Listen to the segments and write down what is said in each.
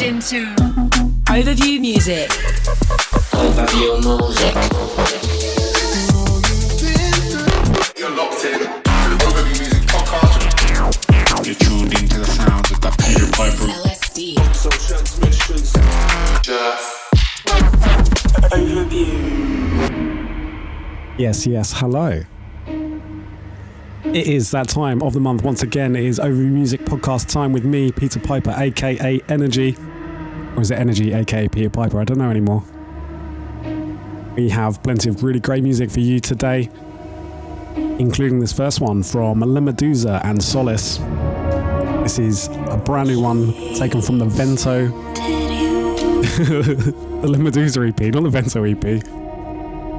into Overview Music. Overview Music. You're locked in to the Overview Music podcast. You're tuned into the sounds of the Peter Piper. LSD. So transmissions. Overview. Yes, hello. It is that time of the month. Once again, it is Overview Music podcast time with me, Peter Piper, aka Energy. Or is it Energy, aka Peter Piper? I don't know anymore. We have plenty of really great music for you today, including this first one from LaMeduza and Solace. This is a brand new one taken from the Vento. The LaMeduza EP, not the Vento EP.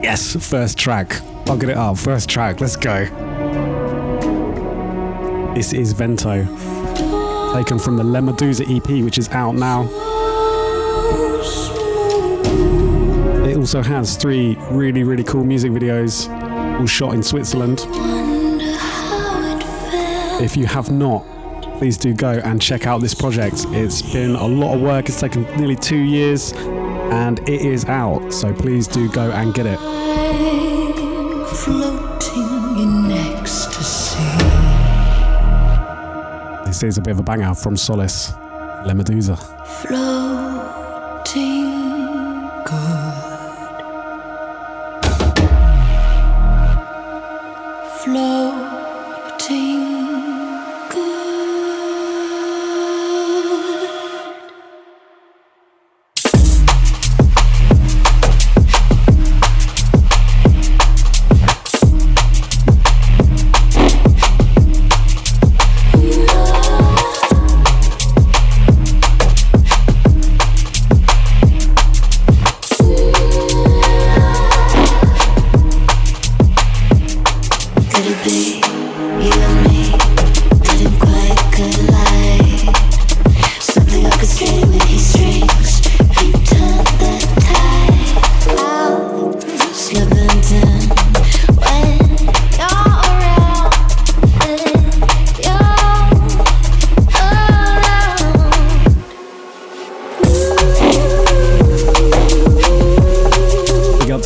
Yes, first track. I'll get it up. First track. Let's go. This is Vento, taken from the LaMeduza EP, which is out now. It also has 3 really, really cool music videos, all shot in Switzerland. If you have not, please do go and check out this project. It's been a lot of work. It's taken nearly 2 years, and it is out. So please do go and get it. I'm floating in ecstasy. This is a bit of a banger from Solace, LaMeduza. Floating good. Floating good.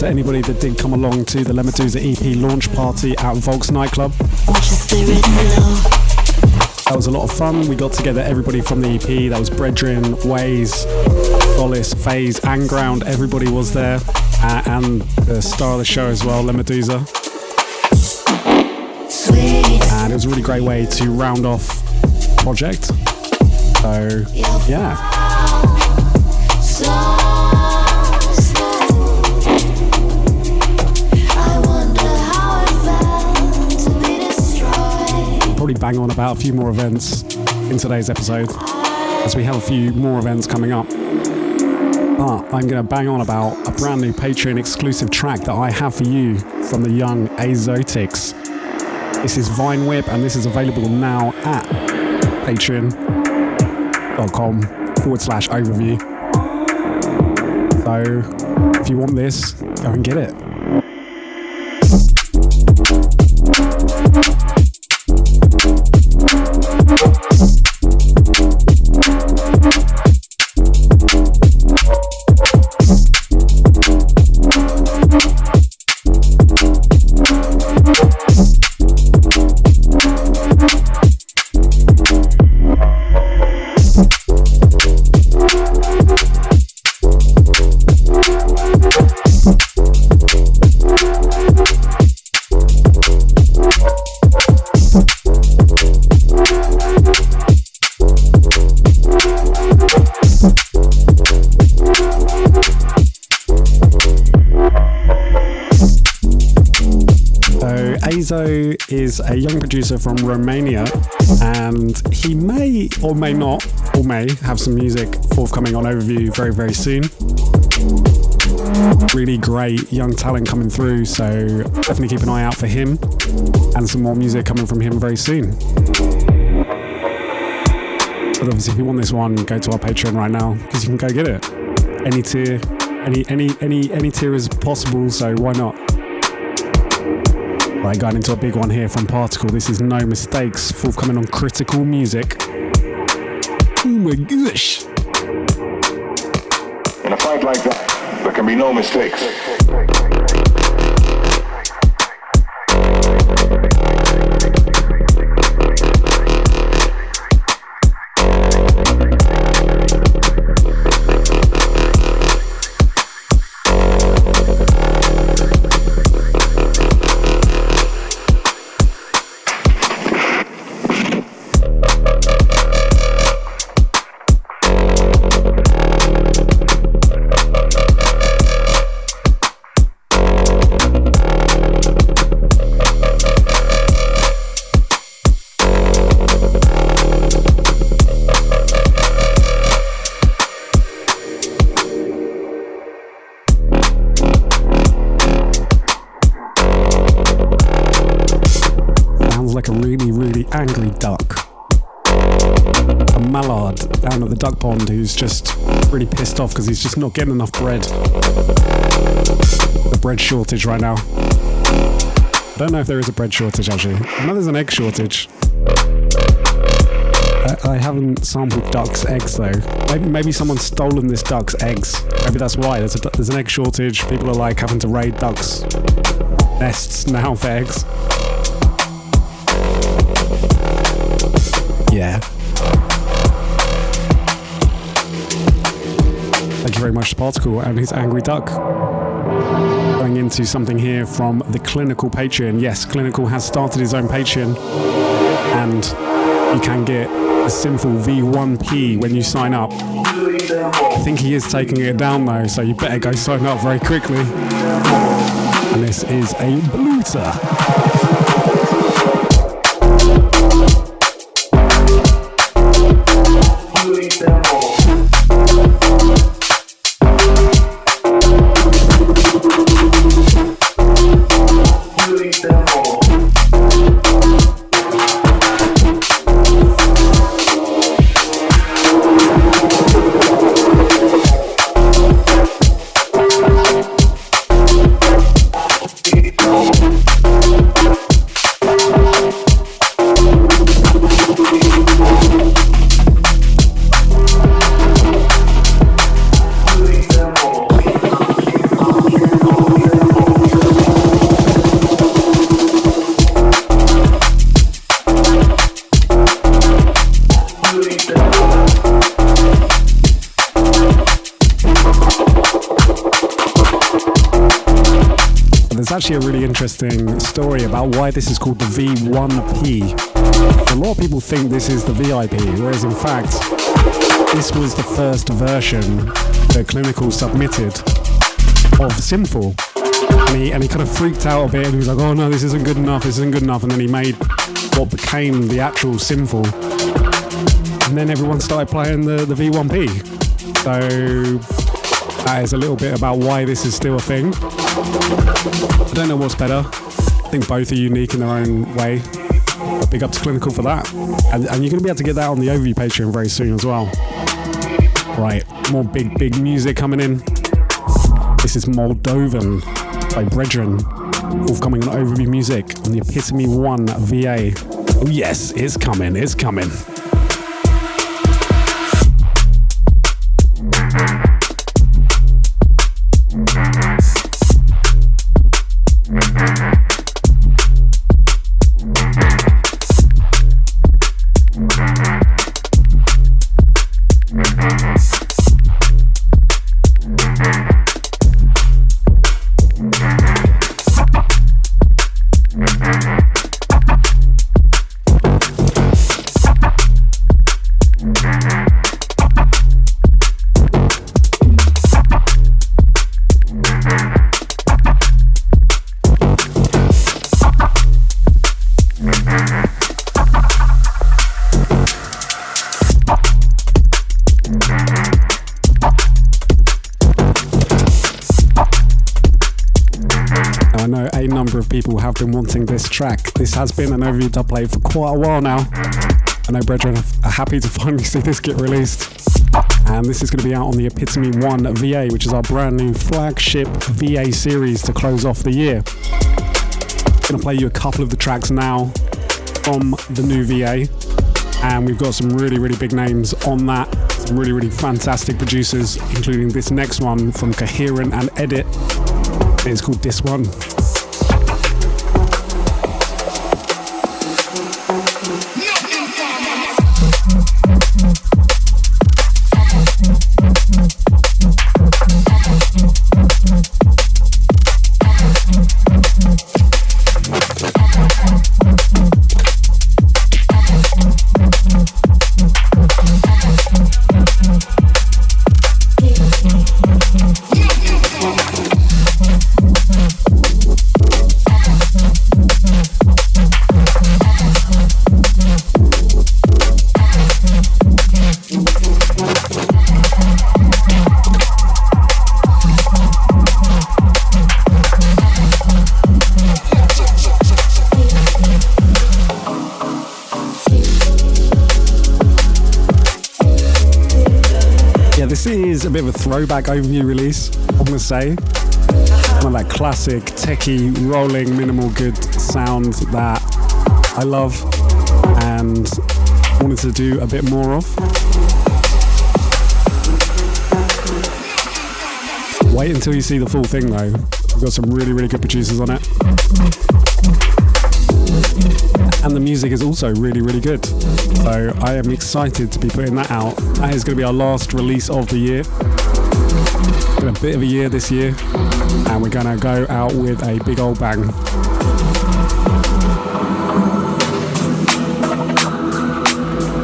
Anybody that did come along to the LaMeduza EP launch party at Volks nightclub. That was a lot of fun. We got together everybody from the EP. That was Bredren, Waeys, Solace, Phase, and Ground. Everybody was there. And the star of the show as well, LaMeduza. And it was a really great way to round off the project. So, yeah. Probably bang on about a few more events in today's episode, as we have a few more events coming up. But I'm going to bang on about a brand new Patreon exclusive track that I have for you from the young Exotics. This is Vine Whip, and this is available now at patreon.com/overview. So if you want this, go and get it. Is a young producer from Romania, and he may or may not, or may have some music forthcoming on Overview very, very soon. Really great young talent coming through, so definitely keep an eye out for him and some more music coming from him very soon. But obviously if you want this one, go to our Patreon right now, because you can go get it. Any tier, any tier is possible, so why not? Right, going into a big one here from Particle. This is No Mistakes, forthcoming on Critical Music. Oh my gosh. In a fight like that, there can be no mistakes. Angry duck. A mallard down at the duck pond who's just really pissed off because he's just not getting enough bread. The bread shortage right now. I don't know if there is a bread shortage actually. I know there's an egg shortage. I haven't sampled duck's eggs though. Maybe someone's stolen this duck's eggs. Maybe that's why. There's an egg shortage. People are like having to raid ducks' nests now for eggs. Yeah. Thank you very much, Particle and his Angry Duck. Going into something here from the Clinical Patreon. Yes, Clinical has started his own Patreon, and you can get a simple V1P when you sign up. I think he is taking it down though, so you better go sign up very quickly. And this is a Bluter. Actually a really interesting story about why this is called the V1P. A lot of people think this is the VIP, whereas in fact this was the first version that Clinical submitted of Sinful, and he kind of freaked out a bit and he was like, oh no, this isn't good enough, and then he made what became the actual Sinful, and then everyone started playing the V1P. So that is a little bit about why this is still a thing. I don't know what's better. I think both are unique in their own way. But big up to Clinical for that. And you're going to be able to get that on the Overview Patreon very soon as well. Right, more big music coming in. This is Moldovan by Bredren. Forthcoming on Overview Music on the Epitome 1 VA. Oh yes, it's coming. People have been wanting this track. This has been an Overview dub plate for quite a while now. I know Bredren are happy to finally see this get released. And this is going to be out on the Epitome 1 VA, which is our brand new flagship VA series to close off the year. I'm going to play you a couple of the tracks now from the new VA. And we've got some really big names on that Some really, really fantastic producers, including this next one from Koherent and Edit. It's called This One. This is a bit of a throwback overview release, I'm going to say. Kind of that classic, techie, rolling, minimal good sound that I love and wanted to do a bit more of. Wait until you see the full thing though. We've got some really, really good producers on it. And the music is also really, really good. So I am excited to be putting that out. That is going to be our last release of the year. Been a bit of a year this year, and we're going to go out with a big old bang.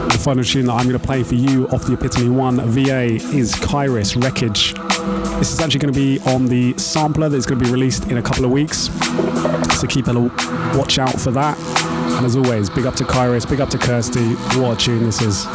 The final tune that I'm going to play for you off the Epitome 1 VA is Kyrist, Wreckage. This is actually going to be on the sampler that's going to be released in a couple of weeks. So keep a watch out for that. And as always, big up to Kyrist, big up to Kirsty. What a tune this is.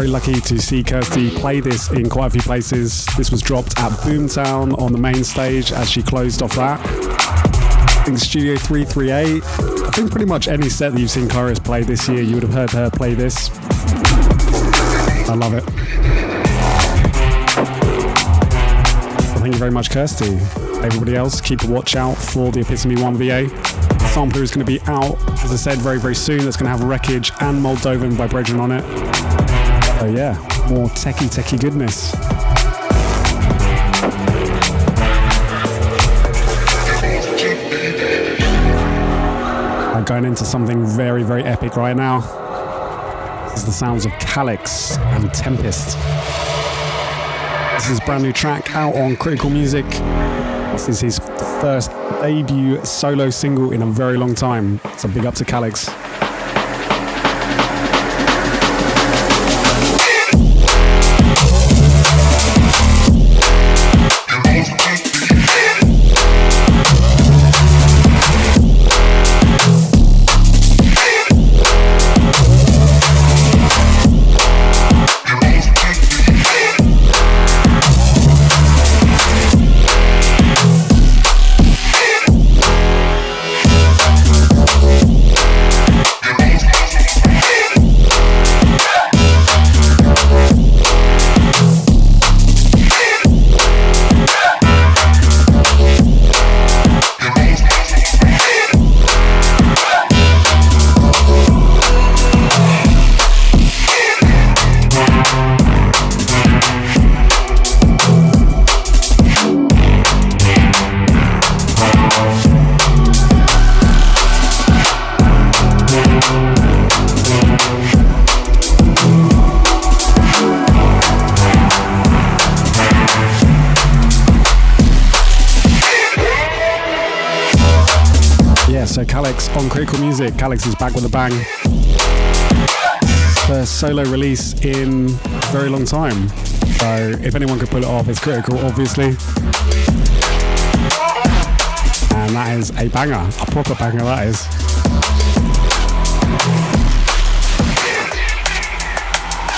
Lucky to see Kirsty play this in quite a few places. This was dropped at Boomtown on the main stage as she closed off that. I think Studio 338. I think pretty much any set that you've seen Kyrist play this year, you would have heard her play this. I love it. Well, thank you very much, Kirsty. Everybody else, keep a watch out for the Epitome 1 VA. The sampler is going to be out, as I said, very, very soon. That's going to have Wreckage and Moldovan by Bredren on it. So yeah, more techie goodness. I'm going into something very, very epic right now. This is the sounds of Calyx and Tempest. This is a brand new track out on Critical Music. This is his first debut solo single in a very long time. So big up to Calyx. on Critical Music. Calyx is back with a bang. First solo release in a very long time. So if anyone could pull it off, it's Critical, obviously. And that is a banger, a proper banger that is.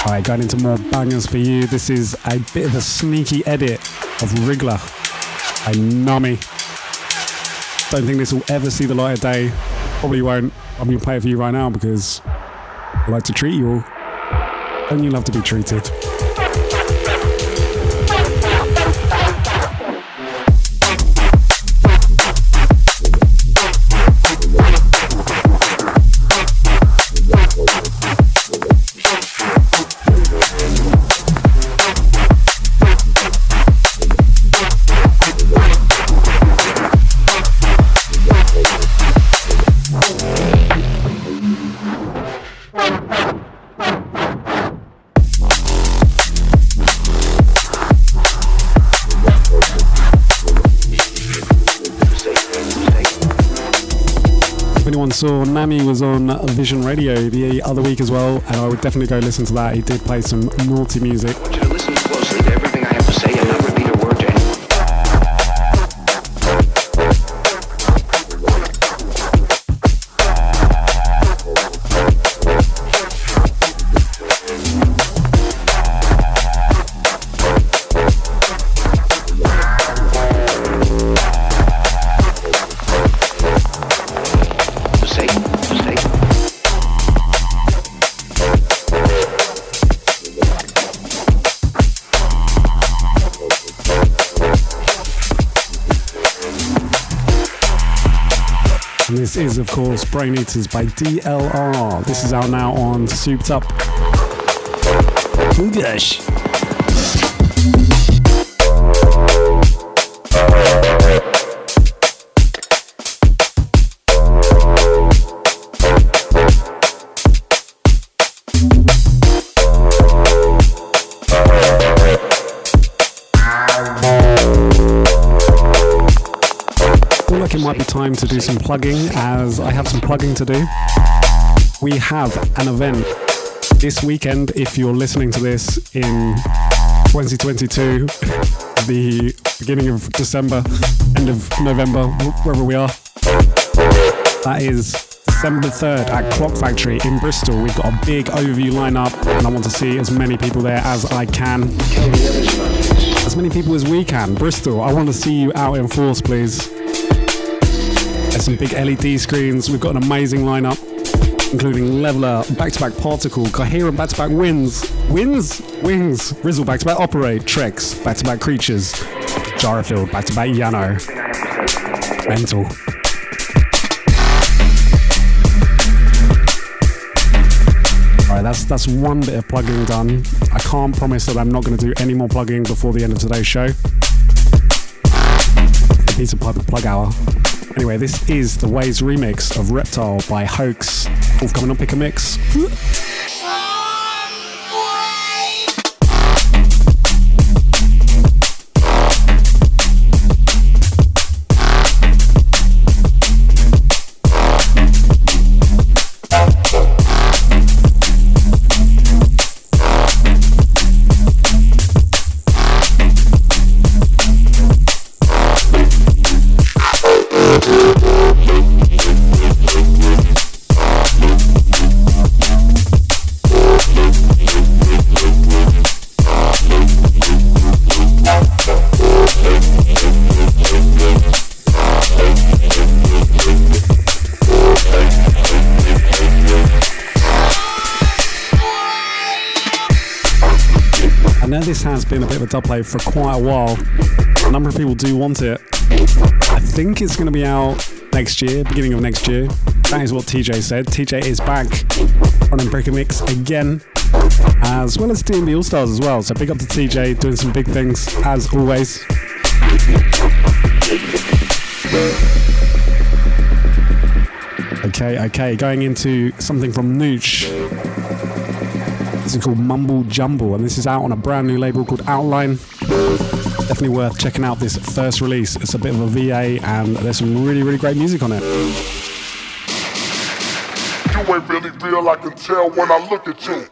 Alright, going into more bangers for you. This is a bit of a sneaky edit of Wriggler by Nami. Don't think this will ever see the light of day. Probably won't. I'm going to play it for you right now because I like to treat you all. Don't you love to be treated? Saw Nami was on Vision Radio the other week as well, and I would definitely go listen to that. He did play some naughty music. I want you to listen closely to everything I have to say and not repeat a word to anyone. This is, of course, Brain Eaters by DLR. This is out now on Souped Up. Oh gosh. It might be time to do some plugging, as I have some plugging to do. We have an event this weekend, if you're listening to this in 2022, the beginning of December, end of November, wherever we are. That is December 3rd at Clock Factory in Bristol. We've got a big overview lineup, and I want to see as many people there as I can. As many people as we can. Bristol, I want to see you out in force, please. There's some big LED screens. We've got an amazing lineup, including Leveler, back-to-back Particle, Koherent, back-to-back Wings, Rizzle, back-to-back Operate, Trex, back-to-back Creatures, Jarfield, back-to-back Yano, Vento. Alright, that's one bit of plugging done. I can't promise that I'm not going to do any more plugging before the end of today's show. The Peter Piper plug hour. Anyway, this is the Waeys remix of Reptile by Hoax. Forthcoming on Pick a Mix. This has been a bit of a dub play for quite a while. A number of people do want it. I think it's going to be out next year, beginning of next year. That is what TJ said. TJ is back running Break a Mix again, as well as D&B All Stars as well. So big up to TJ, doing some big things as always. Okay, going into something from Nooch. This is called Mumble Jumble, and this is out on a brand new label called Outline. Definitely worth checking out this first release. It's a bit of a VA, and there's some really, really great music on it. ain't really real, I can tell when I look at you.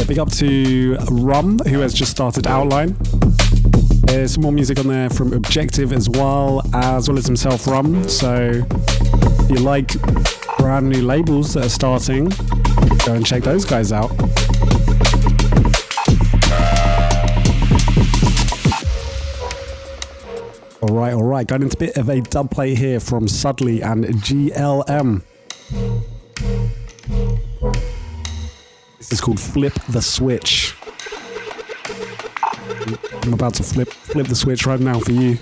Big up to Rum, who has just started Outline. There's some more music on there from Objective as well as himself, Rum. So if you like brand new labels that are starting, go and check those guys out. All right, going into a bit of a dub play here from Sudley and GLM. This is called Flip the Switch. I'm about to flip the switch right now for you.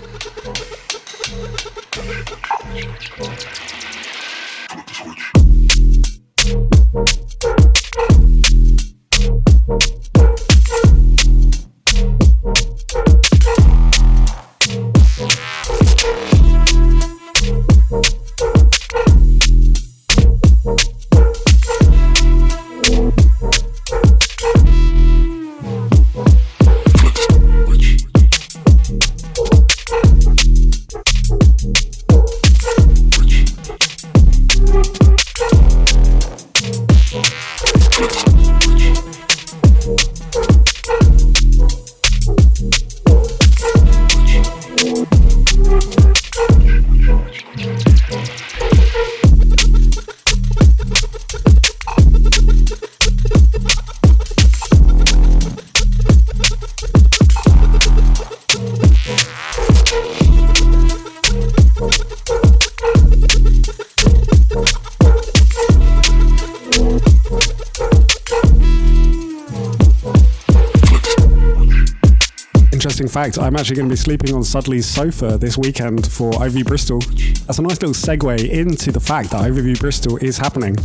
Fact, I'm actually going to be sleeping on Sudley's sofa this weekend for OV Bristol. That's a nice little segue into the fact that OV Bristol is happening.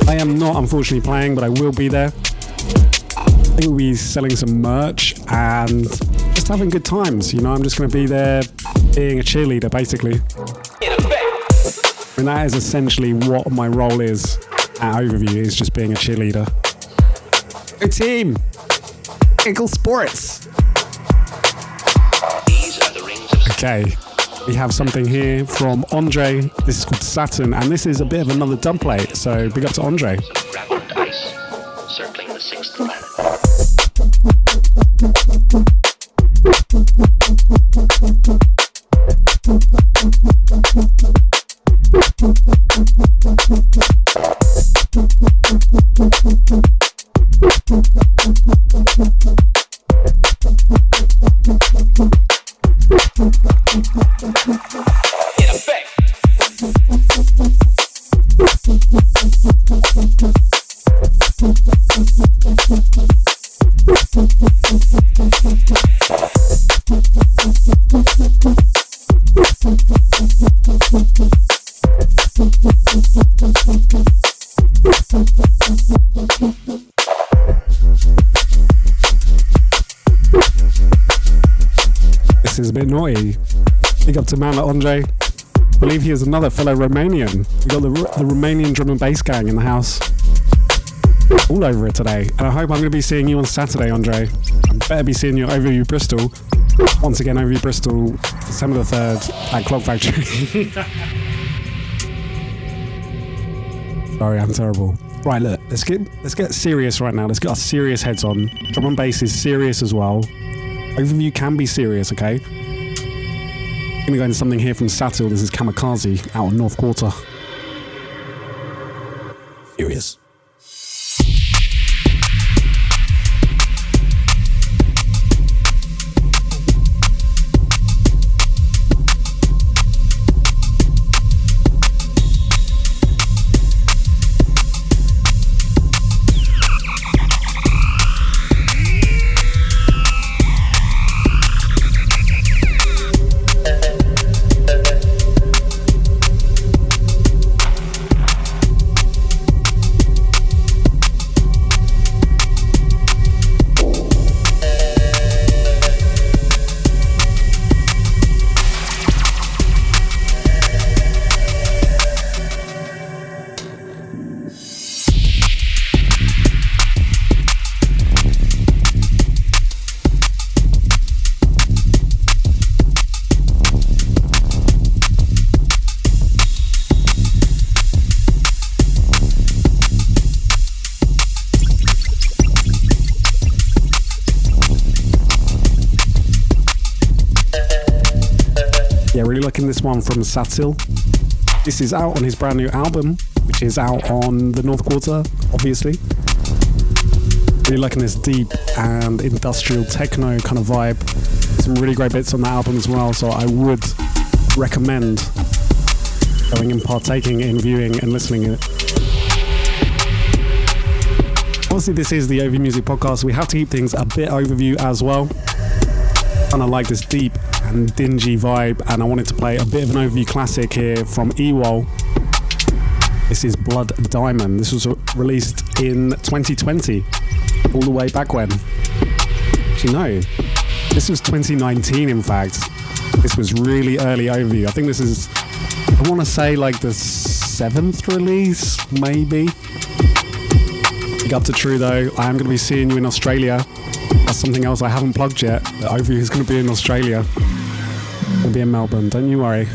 I am not unfortunately playing, but I will be there. I think we'll be selling some merch and just having good times. You know, I'm just going to be there being a cheerleader, basically. And that is essentially what my role is at Overview, is just being a cheerleader. Go team! Eagle Sports! Okay, we have something here from Andre. This is called Saturn, and this is a bit of another dub play, so big up to Andre. Rampant ice, circling the sixth planet. In effect. This is a bit naughty. Big up to man like Andre. I believe he is another fellow Romanian. We got the Romanian drum and bass gang in the house. All over it today. And I hope I'm going to be seeing you on Saturday, Andre. I better be seeing you at OVU Bristol. Once again, OVU Bristol, December the 3rd at Clock Factory. Sorry, I'm terrible. Right, look, let's get serious right now. Let's get our serious heads on. Drum and bass is serious as well. Overview can be serious, okay? Gonna go into something here from Satl. This is Kamikaze out on North Quarter. Serious. Really liking this one from Satl. This is out on his brand new album, which is out on the North Quarter, obviously. Really liking this deep and industrial techno kind of vibe. Some really great bits on that album as well, so I would recommend going and partaking in viewing and listening to it. Obviously, this is the Overview Music Podcast. We have to keep things a bit overview as well. Kind of like this deep and dingy vibe, and I wanted to play a bit of an overview classic here from Ewol. This is Blood Diamond. This was released in 2020, all the way back when. Actually, no, this was 2019 in fact. This was really early overview. I think this is, I want to say like the 7th release, maybe. Big up to True though. I am going to be seeing you in Australia. That's something else I haven't plugged yet. The overview is going to be in Australia. It'll be in Melbourne, don't you worry.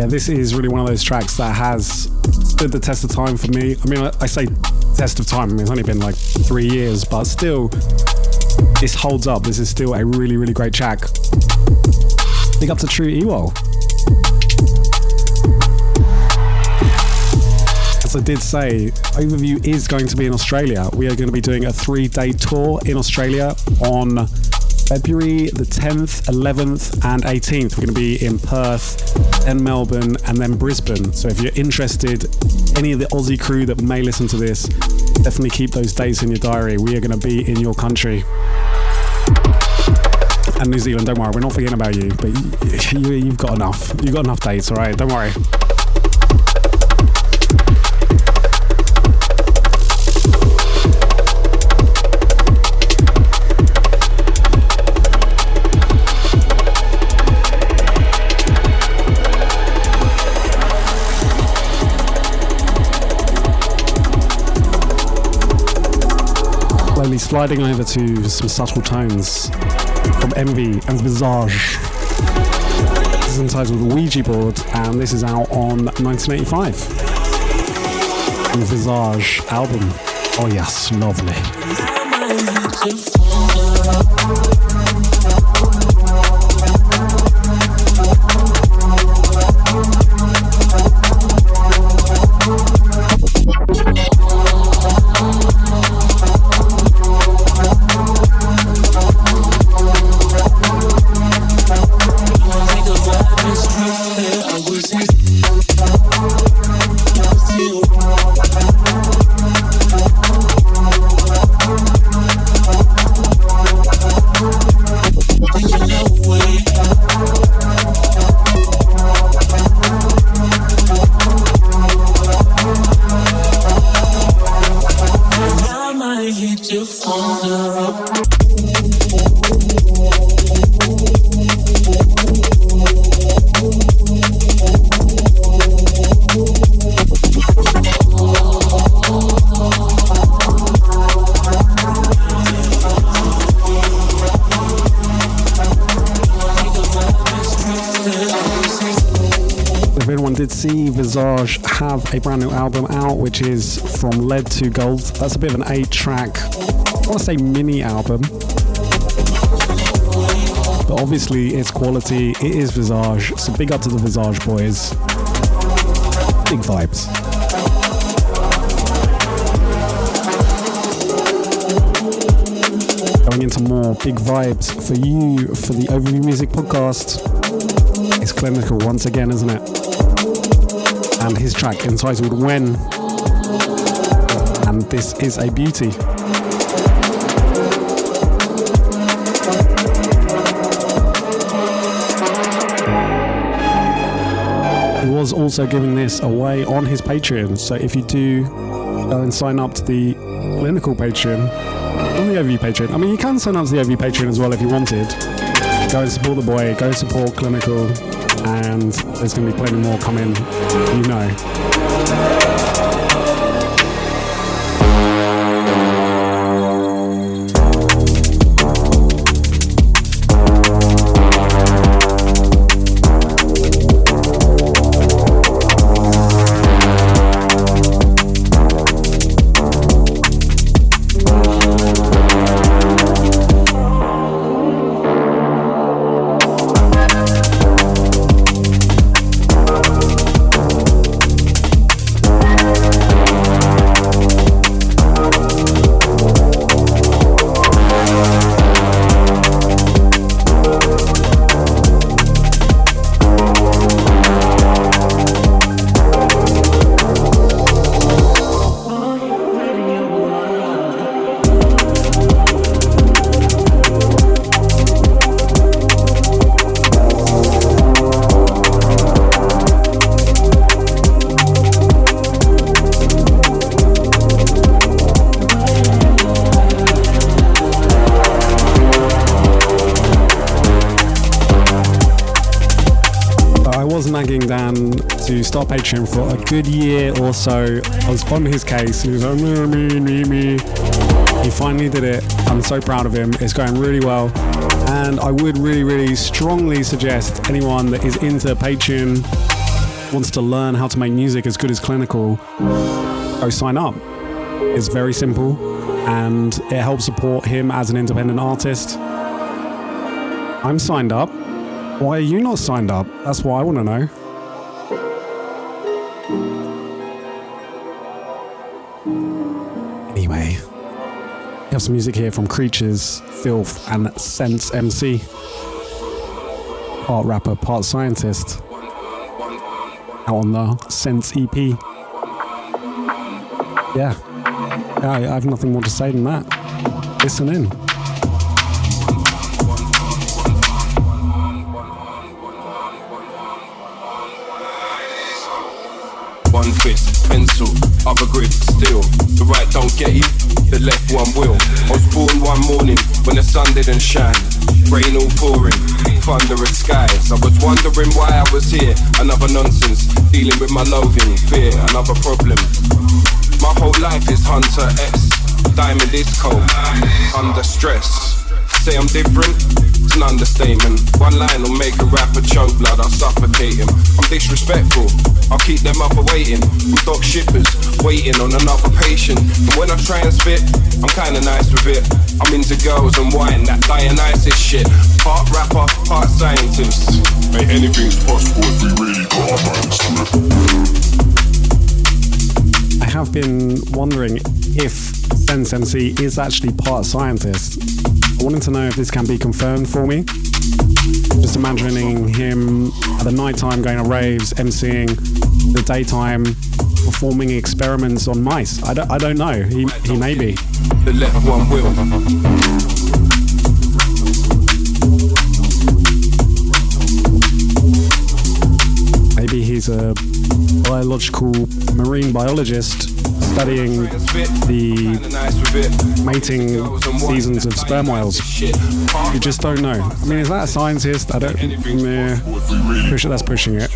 This is really one of those tracks that has stood the test of time for me. I mean, I say test of time, I mean, it's only been like 3 years, but still, this holds up. This is still a really, really great track. Big up to True Ewol. As I did say, Overview is going to be in Australia. We are going to be doing a 3-day tour in Australia on February the 10th, 11th and 18th. We're going to be in Perth, then Melbourne and then Brisbane. So if you're interested, any of the Aussie crew that may listen to this, definitely keep those dates in your diary. We are going to be in your country. And New Zealand, don't worry, we're not forgetting about you, but you've got enough. You've got enough dates, all right? Don't worry. Sliding over to some subtle tones from Envy and Visage. This is entitled Ouija Board, and this is out on 1985. The Visage album. Oh yes, lovely. did see Visage have a brand new album out, which is From Lead to Gold. That's a bit of an 8-track, I want to say mini album. But obviously it's quality, it is Visage, so big up to the Visage boys. Big vibes. Going into more big vibes for you for the Overview Music Podcast. It's Clinical once again, isn't it? And his track entitled When. And this is a beauty. He was also giving this away on his Patreon, so if you do go and sign up to the Clinical Patreon, on the OV Patreon. I mean, you can sign up to the OV Patreon as well if you wanted. Go and support the boy, go support Clinical, and there's going to be plenty more coming, you know. To start Patreon for a good year or so. I was on his case. He was like, me. He finally did it. I'm so proud of him. It's going really well. And I would really strongly suggest anyone that is into Patreon, wants to learn how to make music as good as Clinical, go sign up. It's very simple and it helps support him as an independent artist. I'm signed up. Why are you not signed up? That's what I want to know. Anyway, we have some music here from Creatures, Philh, and Sense MC. Part rapper, part scientist. Out on the Sense EP. Yeah, I have nothing more to say than that. Listen in. One fist, pencil, other grip, steel. The right don't get you, the left one will. I was born one morning when the sun didn't shine. Rain all pouring, thunderous skies. I was wondering why I was here. Another nonsense, dealing with my loathing, fear, another problem. My whole life is Hunter S. Diamond is cold, under stress. Say I'm different, it's an understatement. One line will make a rapper choke blood, I'll suffocate him. I'm disrespectful, I'll keep them up waiting. I'm dock shippers, waiting on another patient. And when I try and spit, I'm kinda nice with it. I'm into girls and wine, that Dionysus shit. Part rapper, part scientist. Hey, anything's possible if we really got our minds to it. I have been wondering if Sense MC is actually part scientist. I wanted to know if this can be confirmed for me. Just imagining him at the night time going to raves, MCing, the daytime performing experiments on mice. I don't know. He may be. The left one will. Maybe he's a biological marine biologist studying the mating seasons of sperm whales. You just don't know. I mean, is that a scientist? I don't. That's pushing it.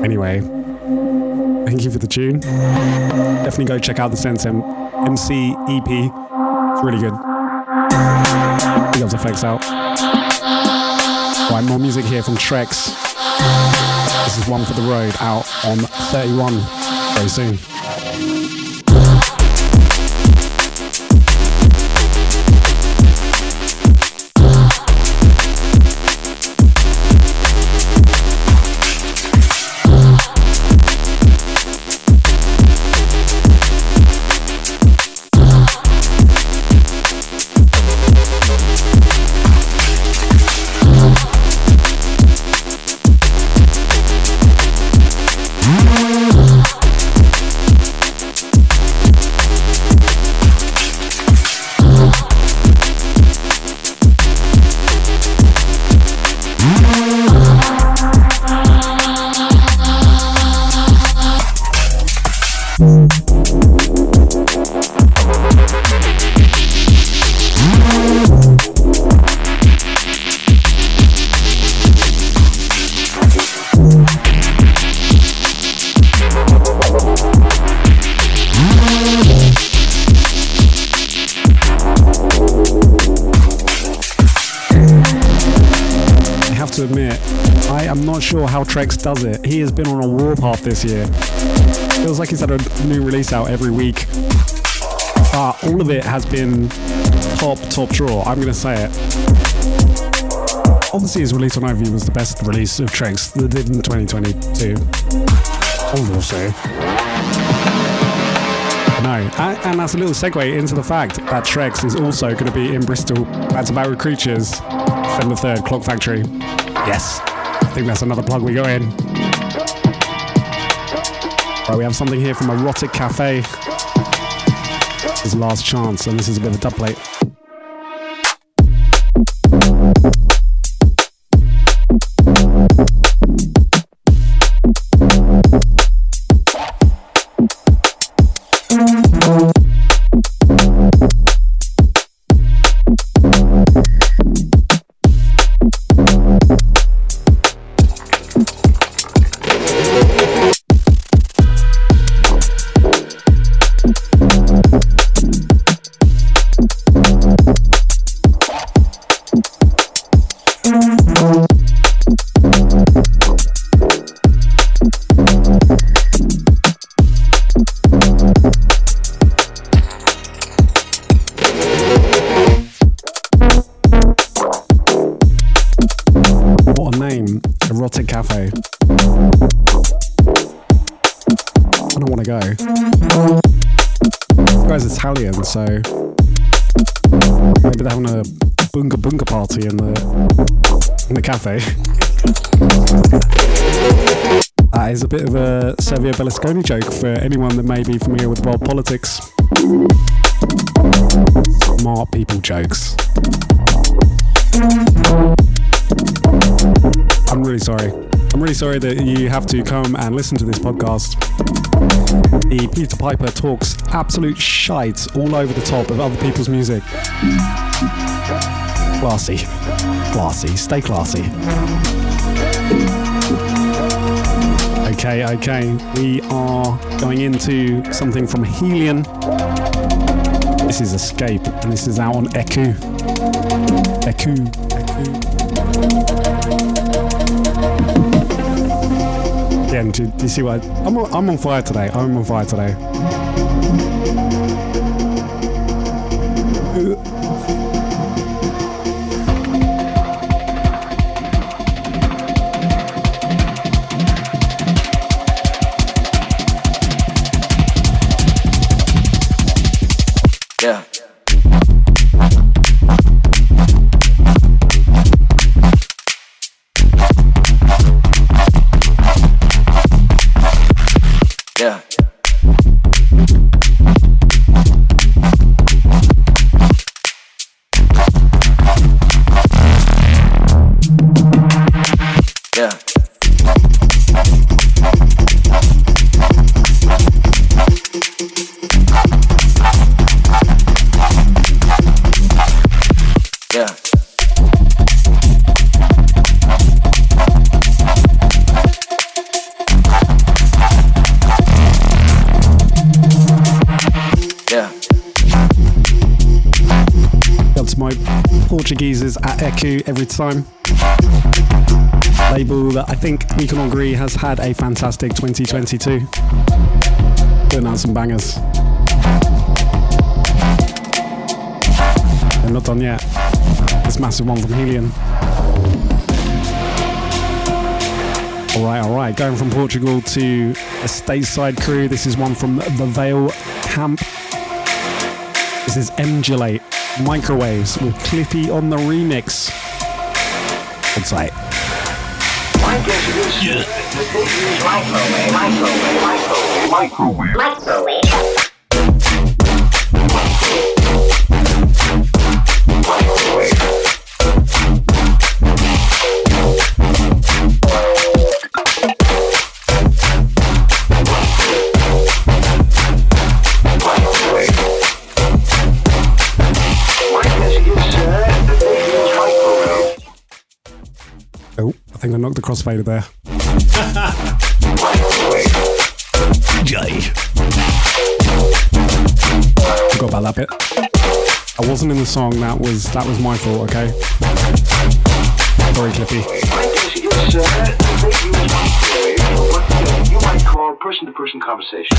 Anyway, thank you for the tune. Definitely go check out the Sense MC EP. It's really good. Big up to Flexout. Right, more music here from Trex. This is One for the Road, out on 31 very soon. Sure how Trex does it. He has been on a warpath this year. Feels like he's had a new release out every week. All of it has been top draw. I'm going to say it. Obviously, his release on Ivy was the best release of Trex that did in 2022. Obviously. No, and that's a little segue into the fact that Trex is also going to be in Bristol at About Creatures, December 3rd, Clock Factory. Yes. I think that's another plug we got in. Right, we have something here from Erotic Cafe. This is Last Chance, and this is a bit of a dub plate. Erotic Cafe. I don't want to go. The guy's Italian, so maybe they're having a bunga party in the cafe. That is a bit of a Silvio Berlusconi joke for anyone that may be familiar with world politics. Smart people jokes. I'm really sorry. I'm really sorry that you have to come and listen to this podcast. The Peter Piper talks absolute shite all over the top of other people's music. Classy. Classy. Stay classy. Okay. We are going into something from Helion. This is Escape, and this is out on Eku. Again, do you see what I'm on fire today? I'm on fire today. Yeah. Yeah. Yeah. Yeah. Yeah. That's my Portugueses at Eku every time. Label that I think we can all agree has had a fantastic 2022. Putting out some bangers. They're not done yet. This massive one from Helion. Alright, going from Portugal to a stateside crew. This is one from the Vale camp. This is Emulate Microwaves with Clippy on the remix. On site. Yeah. Microwave. Oh, I think I knocked the crossfader there. Jay. Forgot about that bit. I wasn't in the song. That was my fault. Okay. Sorry, Clippy. You might call person-to-person conversation.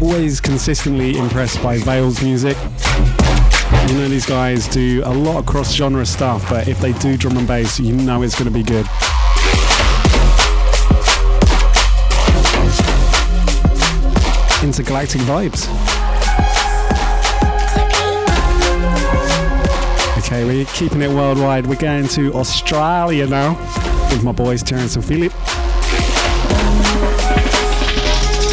Always consistently impressed by Vale's music. You know these guys do a lot of cross-genre stuff, but if they do drum and bass, you know it's going to be good. Intergalactic vibes. Okay, we're keeping it worldwide. We're going to Australia now with my boys Terence and Philh.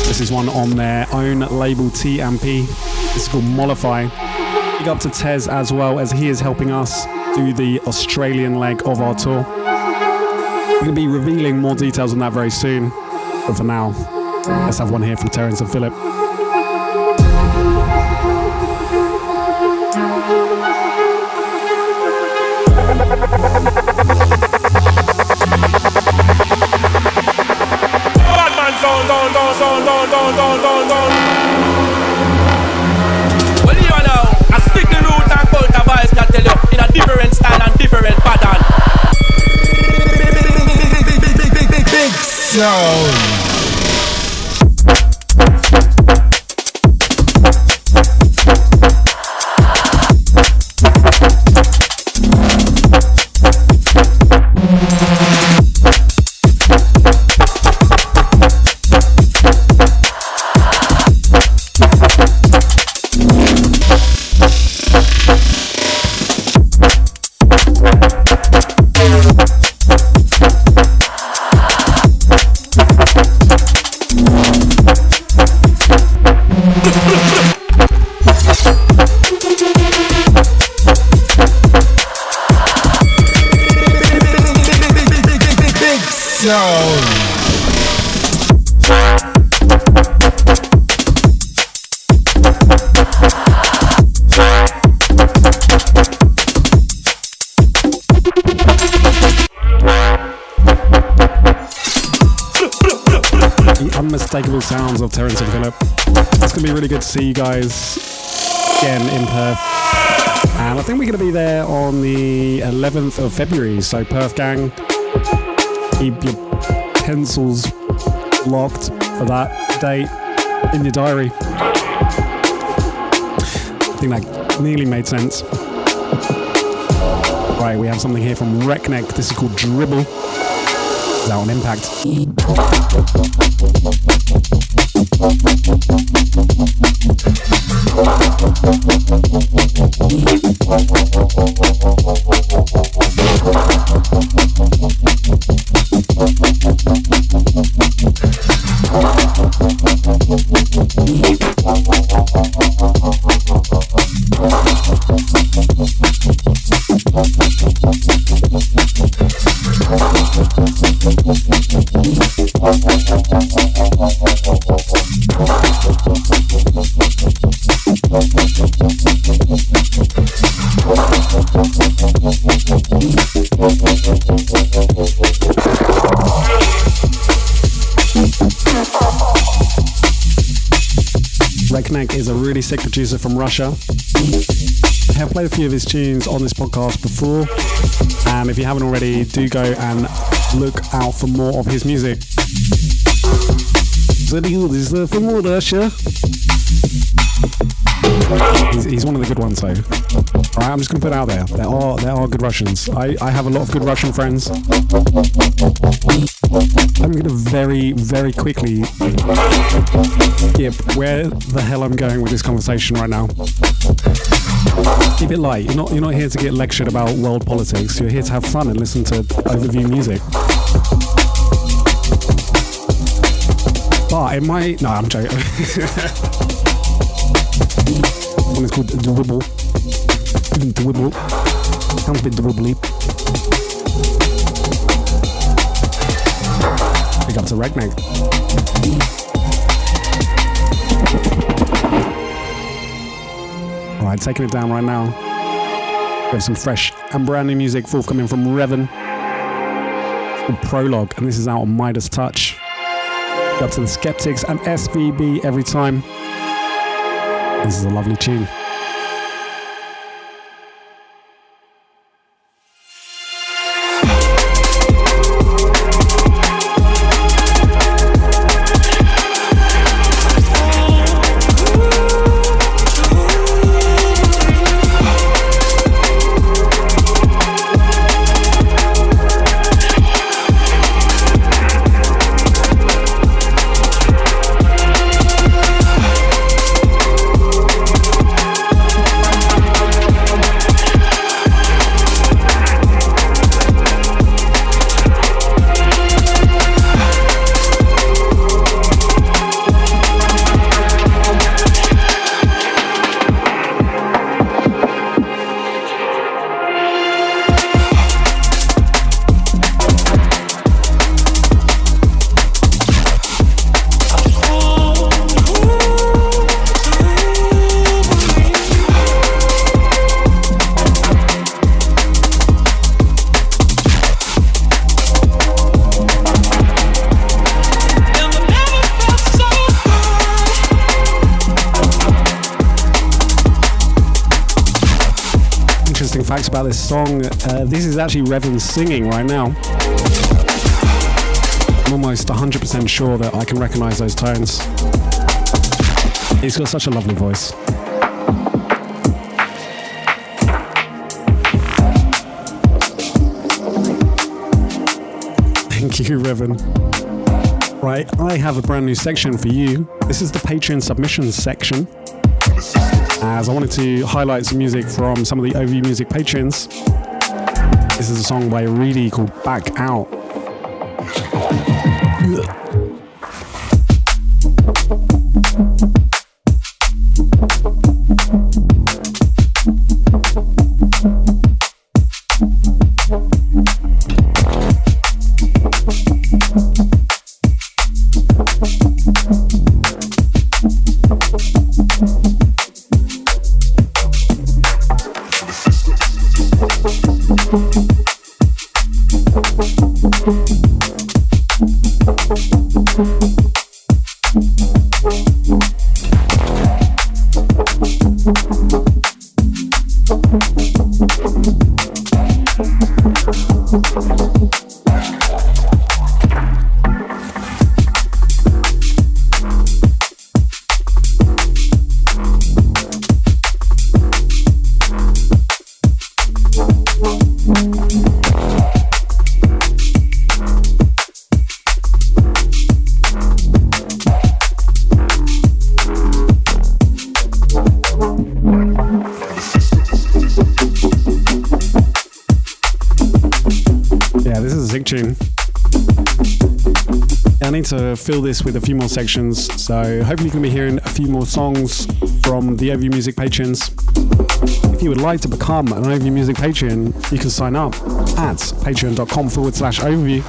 This is one on their own label T&P. This is called Mollify. Big up to Tez as well, as he is helping us do the Australian leg of our tour. We're going to be revealing more details on that very soon. But for now, let's have one here from Terence and Philh. Well, you know, I stick the roots and cult the vibes, I tell you, in a different style and different pattern. Big sound. Unmistakable sounds of Terence and Philh. It's going to be really good to see you guys again in Perth. And I think we're going to be there on the 11th of February. So Perth gang, keep your pencils locked for that date in your diary. I think that nearly made sense. Right, we have something here from Wreckage. This is called Dribble. It's out on Impact. really sick producer from Russia. I have played a few of his tunes on this podcast before, and if you haven't already, do go and look out for more of his music. This is from Russia. He's one of the good ones, though. Alright, I'm just going to put it out there. There are good Russians. I have a lot of good Russian friends. I'm going to very, very quickly skip where the hell I'm going with this conversation right now. Keep it light. You're not here to get lectured about world politics. You're here to have fun and listen to overview music. But it might... No, I'm joking. One is called Dwibble. Dwibble. Sounds a bit dwibbly. Big up to Wreckage. Alright, taking it down right now. We have some fresh and brand new music forthcoming from Revan. It's called Prologue, and this is out on Midas Touch. Big up to the Skeptics and SVB every time. This is a lovely tune. Facts about this song, this is actually Revan singing right now. I'm almost 100% sure that I can recognize those tones. He's got such a lovely voice. Thank you, Revan. Right, I have a brand new section for you. This is the Patreon submissions section, as I wanted to highlight some music from some of the OV Music patrons. This is a song by Reedy called Back Out. Tune. I need to fill this with a few more sections, so hopefully you can be hearing a few more songs from the OV Music patrons. If you would like to become an OV Music patron, you can sign up at patreon.com/overview.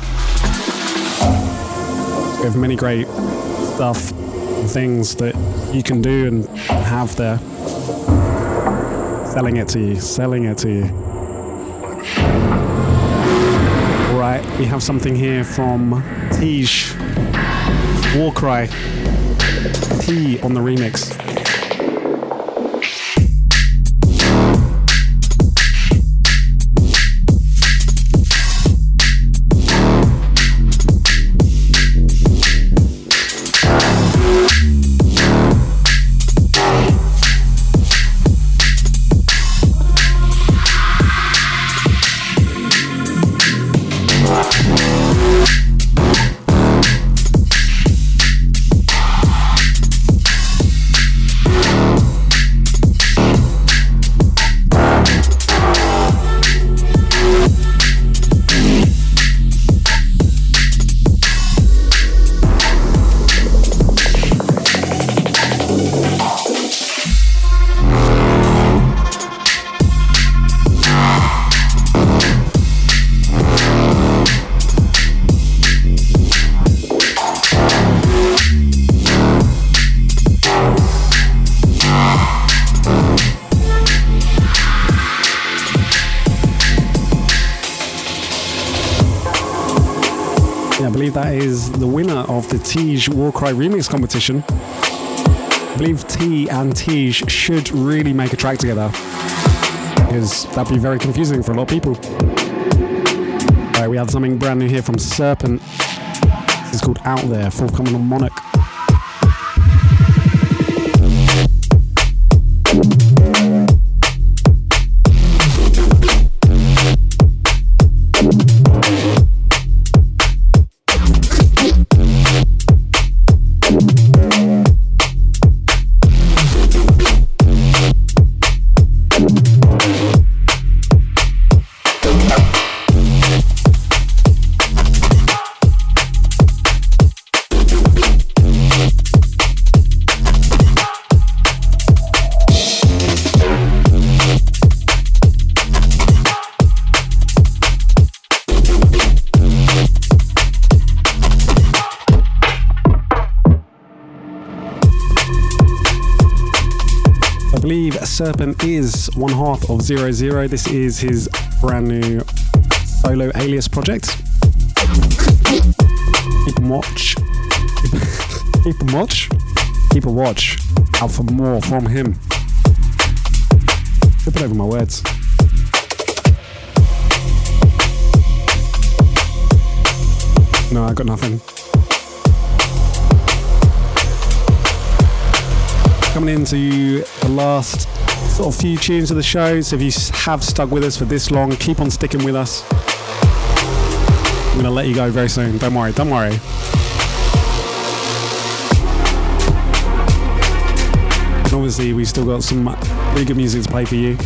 We have many great stuff and things that you can do and have there. Selling it to you. Right, we have something here from Tiege, Warcry, T on the remix. I believe that is the winner of the Tej Warcry remix competition. I believe T and Tej should really make a track together, because that'd be very confusing for a lot of people. Alright, we have something brand new here from Serpent. This is called Out There, forthcoming on Monarch. Serpent is one half of 00. This is his brand new solo alias project. Keep a watch. Keep a watch. Keep a watch out for more from him. Tripping over my words. No, I got nothing. Coming into the last sort of few tunes of the show, so if you have stuck with us for this long, keep on sticking with us. I'm going to let you go very soon. Don't worry, don't worry. And obviously, we still got some really good music to play for you.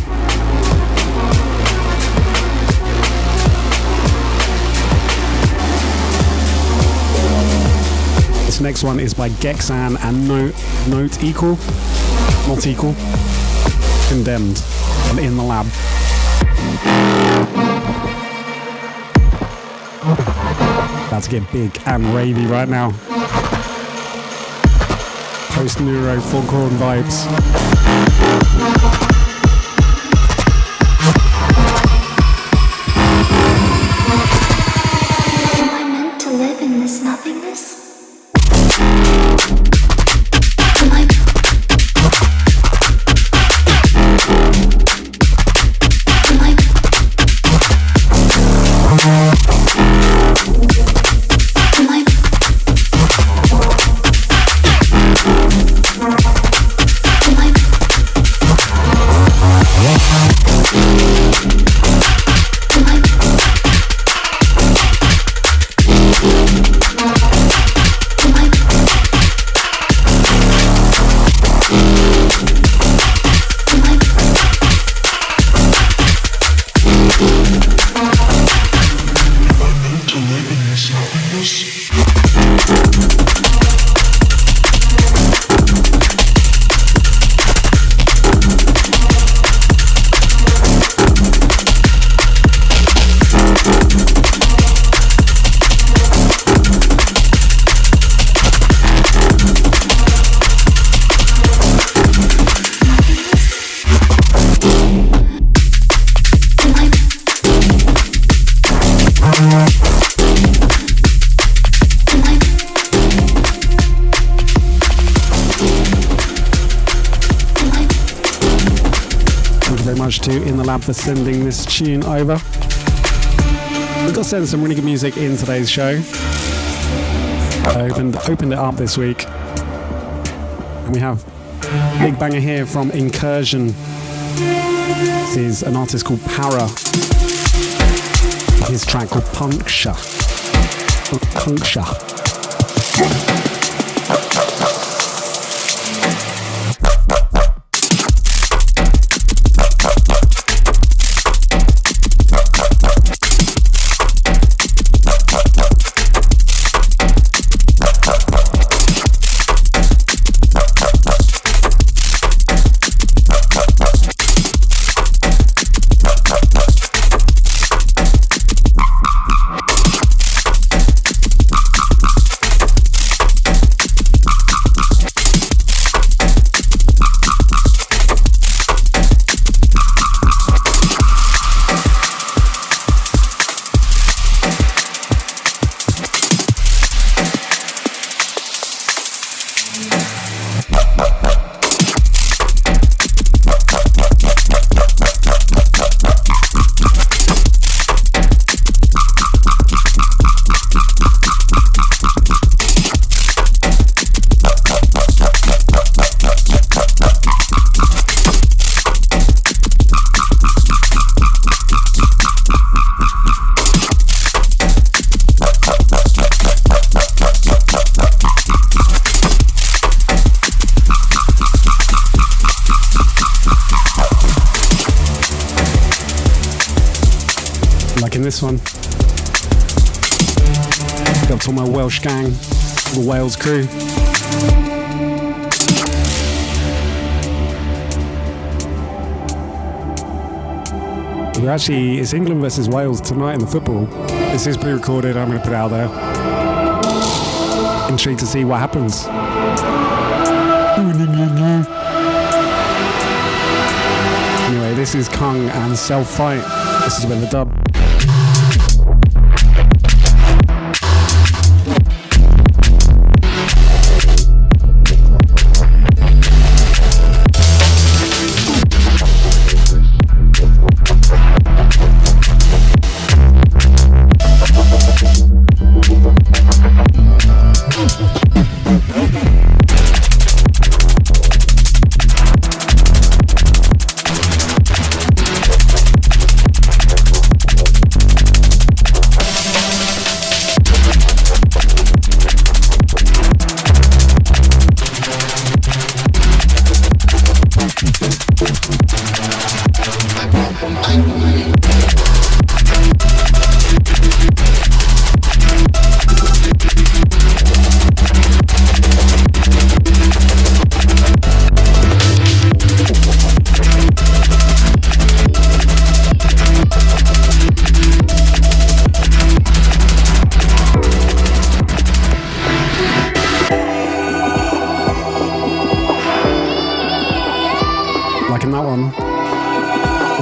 This next one is by Gexan and Note Equal. Not Equal. Condemned and In the Lab. About to get big and ravey right now. Post-neuro foghorn vibes. Am I meant to live in this nothingness? To In the Lab for sending this tune over. We've got to send some really good music in today's show. I opened it up this week, and we have a big banger here from Incursion. This is an artist called Para. His track called Puncture. Puncture. Like in this one. Got to all my Welsh gang, the Wales crew. We're actually, it's England versus Wales tonight in the football. This is pre-recorded, I'm going to put it out there. Intrigued to see what happens. Anyway, this is Kung and Self-Fight. This is with the dub.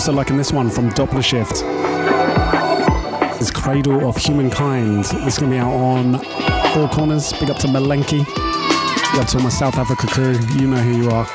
Like in this one from Doppler Shift. This is Cradle of Humankind. This is going to be out on Four Corners. Big up to Malenki. Big up to all my South Africa crew. You know who you are.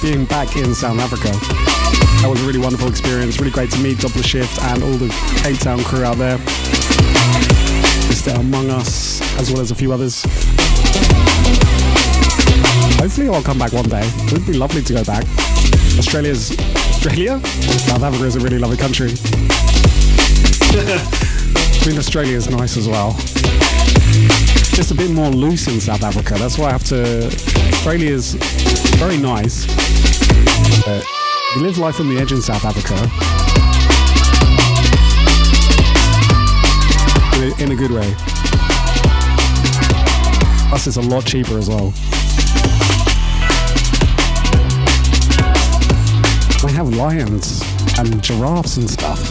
Being back in South Africa. That was a really wonderful experience. Really great to meet Doppler Shift and all the Cape Town crew out there. Mr. Among Us, as well as a few others. Hopefully I'll come back one day. It would be lovely to go back. Australia? South Africa is a really lovely country. I mean, Australia is nice as well. Just a bit more loose in South Africa. That's why I have to... Australia's very nice. But you live life on the edge in South Africa. In a good way. Plus it's a lot cheaper as well. They have lions and giraffes and stuff.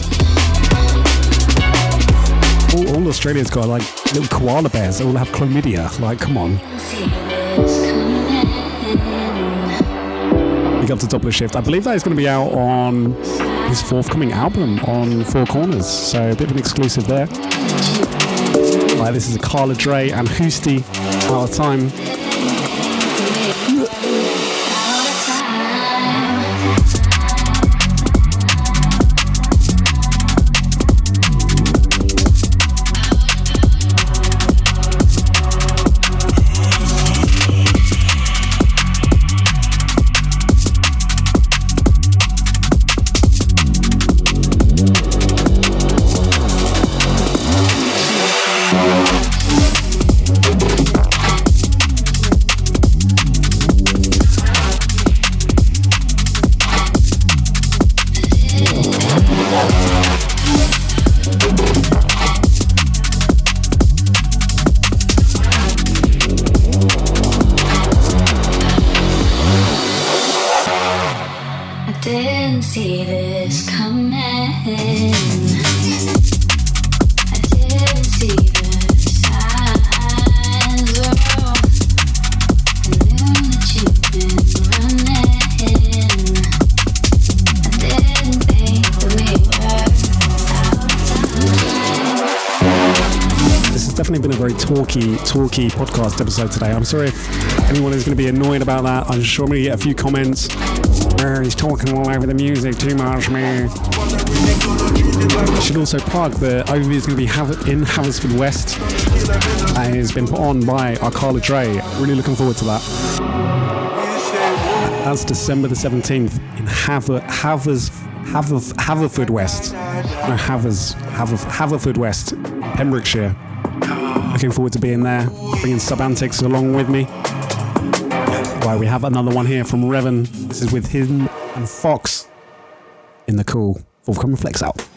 All Australia's got like little koala bears that all have chlamydia. Like, come on. Big up to Doppler Shift. I believe that is going to be out on his forthcoming album on Four Corners. So a bit of an exclusive there. Right, this is a Carla Dre and Hoosty Out of Time. definitely been a very talky podcast episode today. I'm sorry if anyone is going to be annoyed about that. I'm sure I'm going to get a few comments. He's talking all over the music too much, man. I should also plug the overview is going to be in Haverford West. And it's been put on by our Carla Dre. Really looking forward to that. That's December the 17th in Haverford West. No, Haverford West, Pembrokeshire. Looking forward to being there, bringing Subantics along with me. Right, we have another one here from Revan. This is with him and Fox in the cool forthcoming Flexout.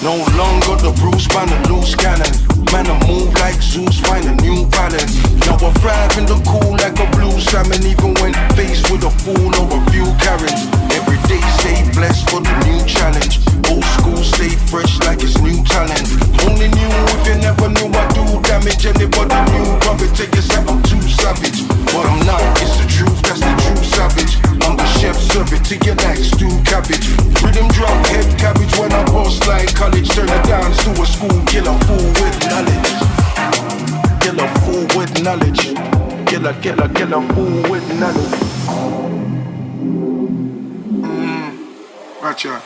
No longer the Bruce Banner, loose cannon. Man, I move like Zeus, find a new balance. Now I thrive in the cool like a blue salmon. Even when faced with a fool or a few Karens. Every day stay blessed for the new challenge. Old school stay fresh like it's new talent. Only knew if you never knew I do damage. Anybody knew, rub it till you say I'm too savage. But I'm not, it's the truth, that's the true savage. I'm the chef, serve it to your like stew cabbage. Rhythm drop, head cabbage when I boss like college. Turn it down to a school, kill a fool with knowledge. Kill a fool with knowledge. Kill a fool with knowledge. Gotcha.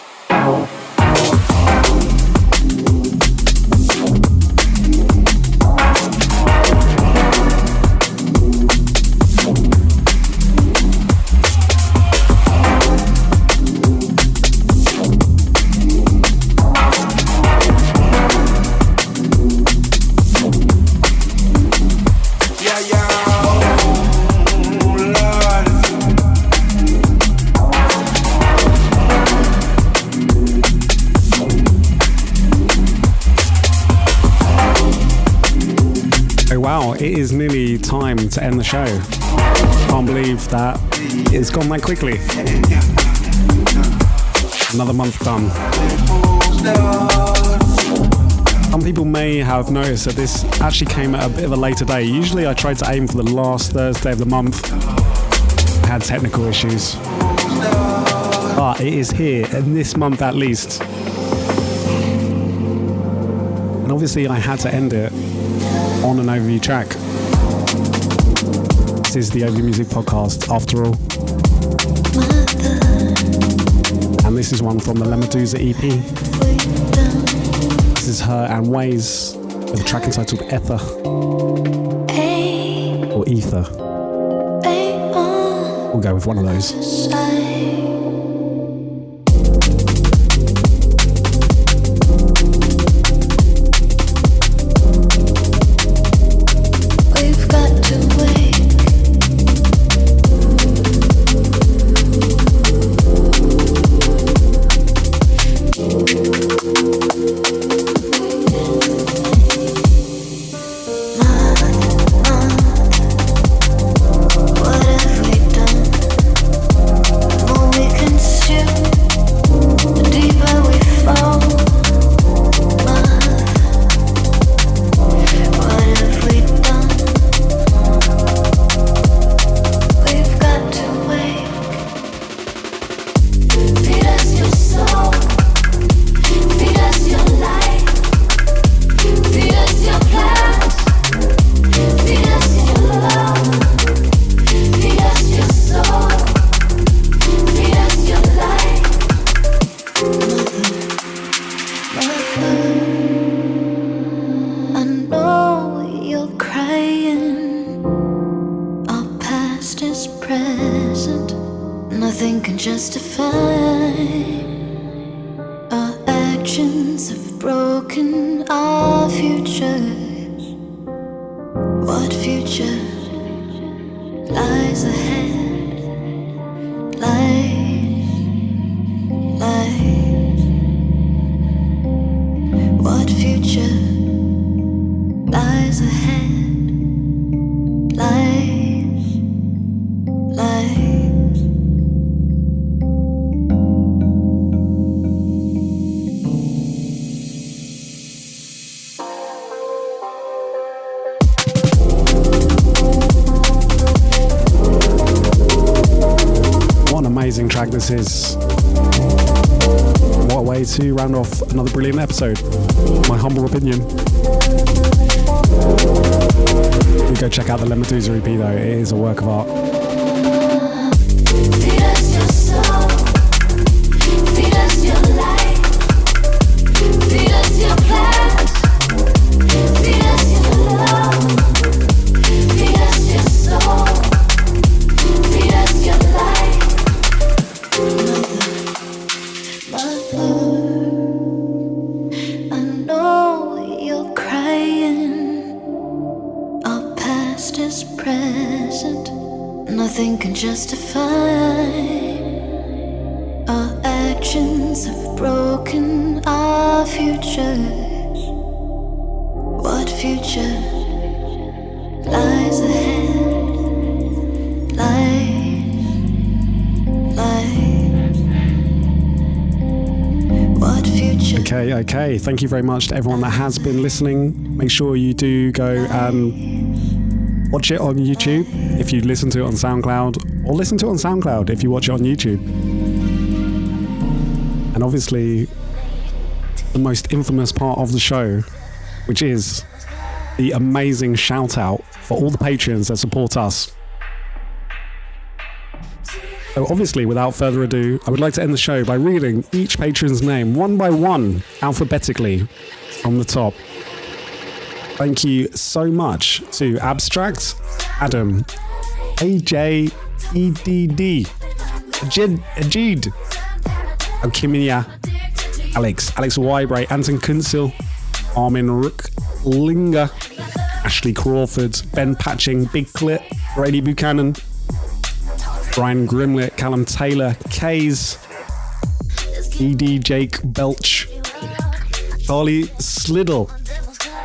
Wow, it is nearly time to end the show. Can't believe that it's gone that quickly. Another month done. Some people may have noticed that this actually came at a bit of a later day. Usually I try to aim for the last Thursday of the month. I had technical issues. But it is here, and this month at least. And obviously I had to end it on an overview track. This is the Overview Music Podcast, after all. And this is one from the LaMeduza EP. This is her and Waeys with a track entitled Ether. Or Ether. We'll go with one of those. Track this is. What a way to round off another brilliant episode, my humble opinion. You go check out the LaMeduza EP though, it is a work of art. Feed us your soul. Feed us your light. Feed us your plans. Feed us your love. Feed us your soul. Feed us your light. Mother, I know you're crying. Our past is present. Nothing can justify. Our actions have broken our futures. What future lies ahead? What future? Okay. Thank you very much to everyone that has been listening. Make sure you do go and watch it on YouTube if you listen to it on SoundCloud, or listen to it on SoundCloud if you watch it on YouTube. And obviously, the most infamous part of the show, which is the amazing shout out for all the patrons that support us. So obviously, without further ado, I would like to end the show by reading each patron's name one by one, alphabetically, from the top. Thank you so much to Abstract, Adam, AJ, EDD, Ajid, Alchimia, Alex Wybrae, Anton Kunzel, Armin Rook, Linger, Ashley Crawford, Ben Patching, Big Clit, Brady Buchanan, Brian Grimlet, Callum Taylor, Kays, ED Jake Belch, Charlie Sliddle.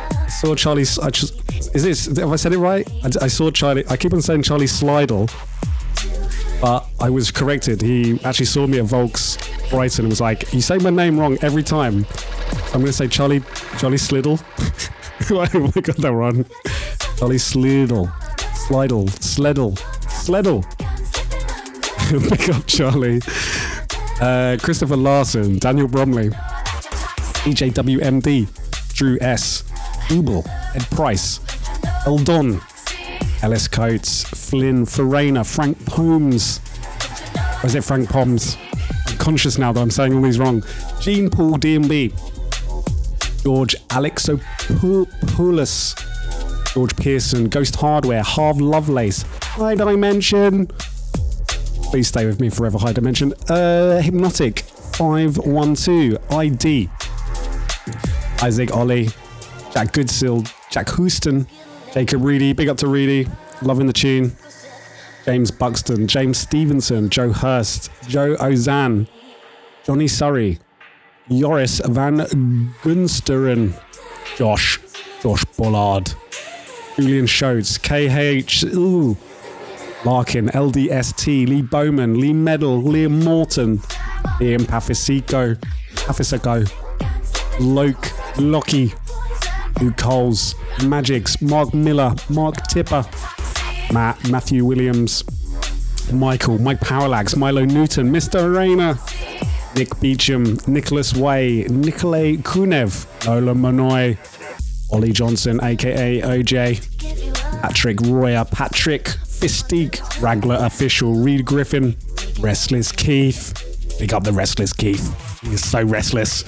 I saw Charlie. Have I said it right? I saw Charlie. I keep on saying Charlie Slidle, but I was corrected. He actually saw me at Volks Brighton and was like, "You say my name wrong every time." So I'm going to say Charlie Sliddle. I got that wrong. Charlie Sliddle, Sleddle. Pick up Charlie. Christopher Larson, Daniel Bromley, EJWMD, Drew S, Ewol, Ed Price, Eldon, Ellis Coates, Flynn Farina, Frank Pomes. Or is it Frank Poms? I'm conscious now that I'm saying all these wrong. Gene Paul DMB, George Alexopoulos, George Pearson, Ghost Hardware, Harv Lovelace, High Dimension. Please stay with me forever, High Dimension. Hypnotic 512, ID, Isaac Ollie, Jack Goodsill, Jack Houston, Jacob Reedy, big up to Reedy, loving the tune. James Buxton, James Stevenson, Joe Hurst, Joe Ozan, Johnny Surrey, Joris Van Gunsteren, Josh Bullard, Julian Schultz, KH, Larkin, LDST, Lee Bowman, Lee Medal, Liam Morton, Liam Pathisico, Lockie, Luke Coles, Magix, Mark Miller, Mark Tipper, Matthew Williams, Mike Powerlax, Milo Newton, Mr. Rayner, Nick Beecham, Nicholas Way, Nikolay Kunev, Ola Manoy, Ollie Johnson, aka OJ, Patrick Royer, Patrick Fistique, Wriggler Official, Reed Griffin, Restless Keith, big up the Restless Keith, he's so restless,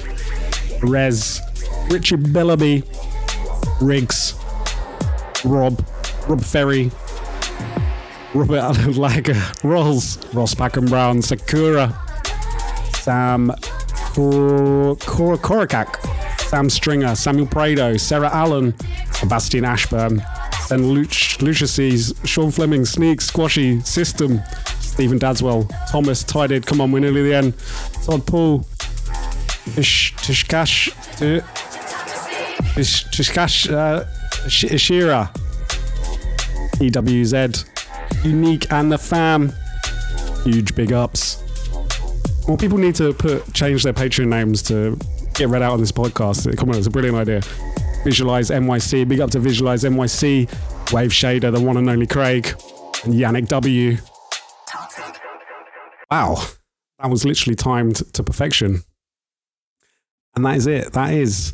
Rez, Richard Bellaby, Riggs, Rob Ferry, Robert Lager, Ross Packham Brown, Sakura, Sam Korakak, Sam Stringer, Samuel Prado, Sarah Allen, Sebastian Ashburn, Sen Lucius, Sean Fleming, Sneak, Squashy, System, Stephen Dadswell, Thomas, Tided, come on, we're nearly the end, Todd Paul, Tishkash, Ishira, EWZ, Unique and the Fam, huge big ups. Well, people need to change their Patreon names to get read out on this podcast. Come on, it's a brilliant idea. Visualize NYC, big up to Visualize NYC, Wave Shader, the one and only Craig, and Yannick W. Wow, that was literally timed to perfection. And that is it. That is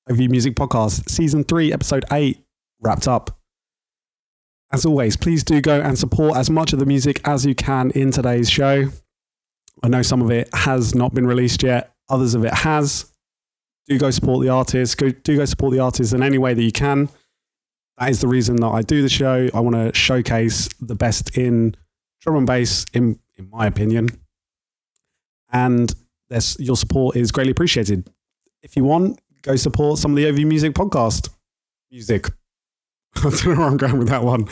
Overview Music Podcast, Season 3, Episode 8. wrapped up. As always, please do go and support as much of the music as you can in today's show. I know some of it has not been released yet. Others of it has. Do go support the artists. Do go support the artists in any way that you can. That is the reason that I do the show. I want to showcase the best in drum and bass, in my opinion. And your support is greatly appreciated. If you want, go support some of the OV Music podcast music. I don't know where I'm going with that one.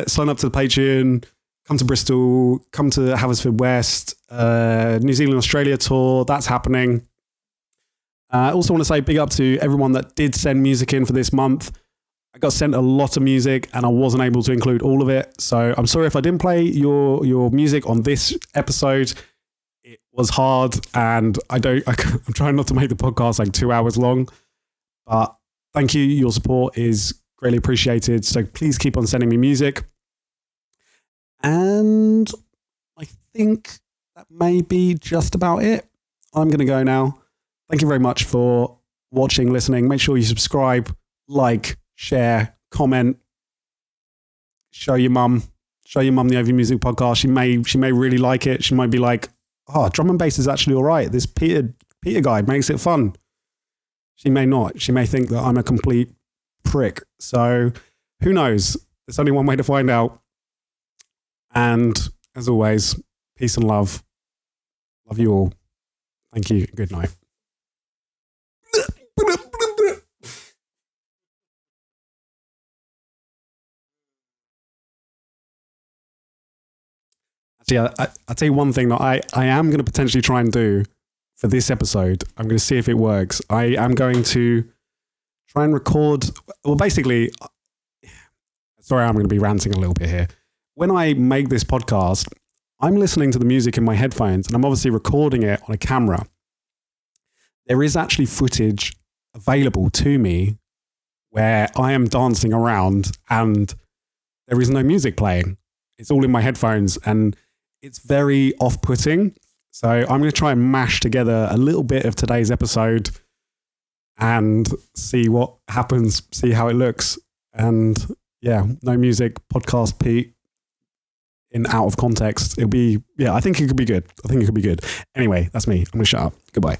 Sign up to the Patreon. Come to Bristol. Come to Haversford West. New Zealand, Australia tour. That's happening. I also want to say big up to everyone that did send music in for this month. I got sent a lot of music and I wasn't able to include all of it. So I'm sorry if I didn't play your music on this episode. It was hard and I'm trying not to make the podcast like 2 hours long. But thank you. Your support is greatly appreciated. So please keep on sending me music. And I think that may be just about it. I'm going to go now. Thank you very much for watching, listening. Make sure you subscribe, like, share, comment. Show your mum the OV Music podcast. She may really like it. She might be like, oh, drum and bass is actually all right. This Peter guy makes it fun. She may not. She may think that I'm a complete prick. So who knows? There's only one way to find out. And as always, peace and love. Love you all. Thank you. Good night. Actually, I'll tell you one thing that I am going to potentially try and do for this episode. I'm going to see if it works. I am going to try and record. Well, basically, sorry, I'm going to be ranting a little bit here. When I make this podcast, I'm listening to the music in my headphones and I'm obviously recording it on a camera. There is actually footage available to me where I am dancing around and there is no music playing. It's all in my headphones and it's very off-putting. So I'm going to try and mash together a little bit of today's episode and see what happens, see how it looks. And yeah, no music, podcast Pete in out of context. I think it could be good. Anyway, that's me. I'm going to shut up. Goodbye.